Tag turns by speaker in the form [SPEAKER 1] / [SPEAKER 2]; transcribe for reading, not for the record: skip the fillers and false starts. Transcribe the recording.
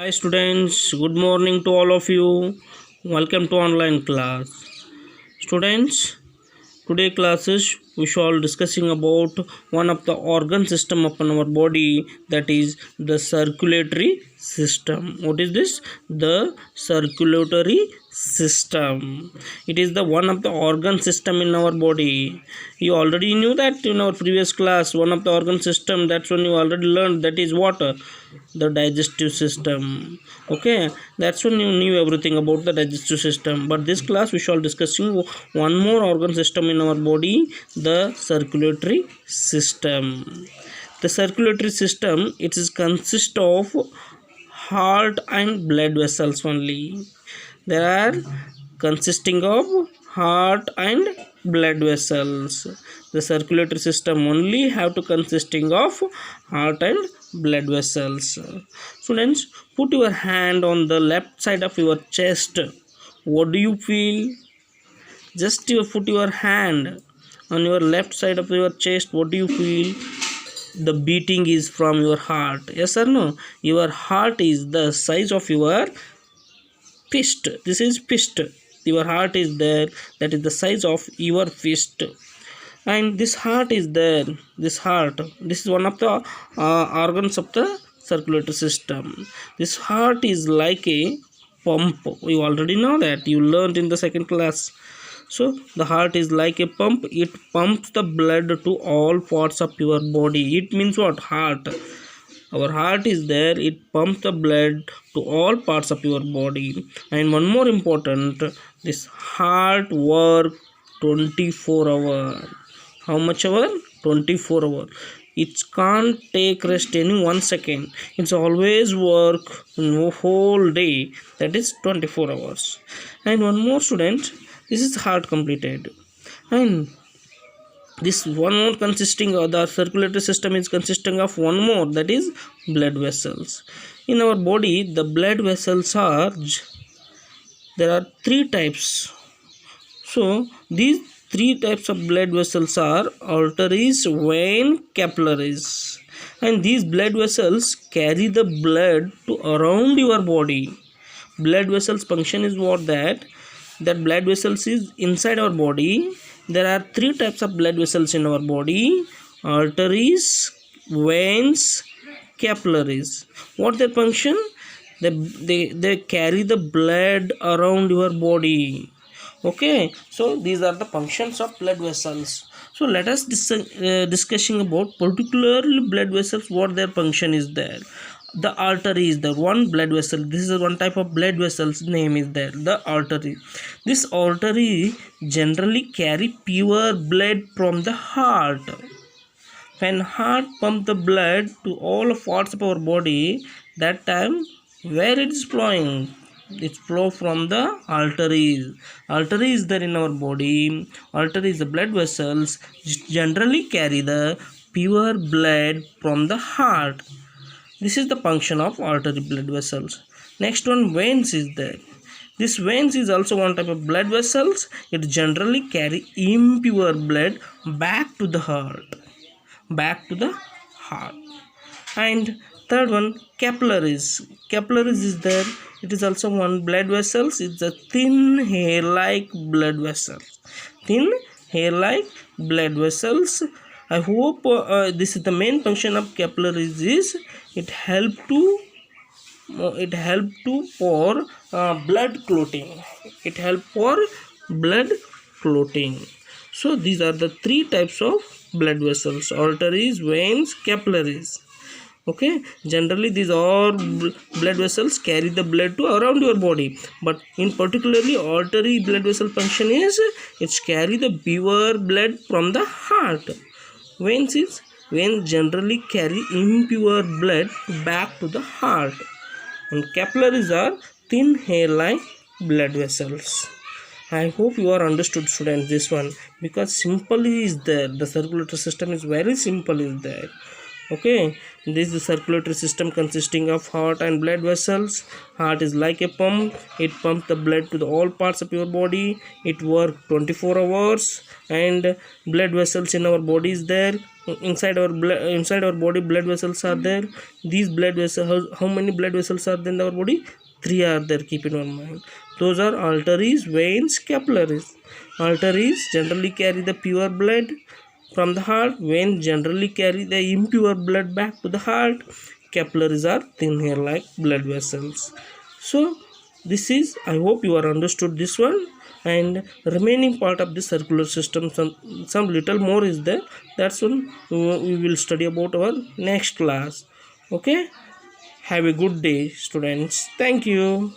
[SPEAKER 1] Hi students, good morning to all of you. Welcome to online class. Students, today classes we shall discussing about one of the organ system upon our body, that is the circulatory system. What is this? The circulatory system. It is the one of the organ system in our body. You already knew that in our previous class. One of the organ system, that's when you already learned, that is what? The digestive system. Okay, that's when you knew everything about the digestive system. But this class we shall discussing one more organ system in our body, the circulatory system. The circulatory system, it is consist of heart and blood vessels only. There are consisting of heart and blood vessels. The circulatory system only have to consisting of heart and blood vessels. Students, put your hand on the left side of your chest. What do you feel? Just you put your hand on your left side of your chest. What do you feel? The beating is from your heart. Yes or no? Your heart is the size of your fist. This is fist. Your heart is there, that is the size of your fist. And this heart is there. This heart, this is one of the organs of the circulatory system. This heart is like a pump. You already know that, you learned in the second class. So the heart is like a pump. It pumps the blood to all parts of your body. It means what? Heart. Our heart is there, it pumps the blood to all parts of your body. And one more important, this heart work 24 hour. How much hour? 24 hour. It can't take rest any 1 second. It's always work in the whole day, that is 24 hours. And one more, student, this is heart completed. And this one more consisting of the circulatory system is consisting of one more, that is blood vessels. In our body, the blood vessels are, there are three types. So these three types of blood vessels are arteries, vein, capillaries. And these blood vessels carry the blood to around your body. Blood vessels function is what? That blood vessels is inside our body. There are three types of blood vessels in our body: arteries, veins, capillaries. What their function? They carry the blood around your body. Okay, so these are the functions of blood vessels. So let us discussing about particularly blood vessels, what their function is there. The artery is the one blood vessel. This is one type of blood vessels, name is there, the artery. This artery generally carry pure blood from the heart. When heart pump the blood to all parts of our body, that time where it is flowing? It flow from the arteries. Artery is there in our body. Artery is the blood vessels generally carry the pure blood from the heart. This is the function of artery blood vessels. Next one, veins is there. This veins is also one type of blood vessels. It generally carry impure blood back to the heart. And third one, capillaries. Capillaries is there. It is also one blood vessels. It's a thin hair like blood vessels. Thin hair like blood vessels. I hope this is the main function of capillaries is it help to for blood clotting. It help for blood clotting. So these are the three types of blood vessels: arteries, veins, capillaries. Okay, generally these all blood vessels carry the blood to around your body, but in particularly artery blood vessel function is it's carry the pure blood from the heart. Veins generally carry impure blood back to the heart. And capillaries are thin hair like blood vessels. I hope you are understood, students, this one, because simply is there. The circulatory system is very simple is there. Okay, this is the circulatory system consisting of heart and blood vessels. Heart is like a pump. It pumps the blood to all parts of your body. It works 24 hours. And blood vessels in our body is there. inside our body blood vessels are there. These blood vessels, how many blood vessels are there in our body? Three are there, keep in your mind. Those are arteries, veins, capillaries. Arteries generally carry the pure blood from the heart. Veins generally carry the impure blood back to the heart. Capillaries are thin hair like blood vessels. So this is, I hope you are understood this one. And remaining part of the circular system, some little more is there. That's one we will study about our next class. Okay, have a good day, students. Thank you.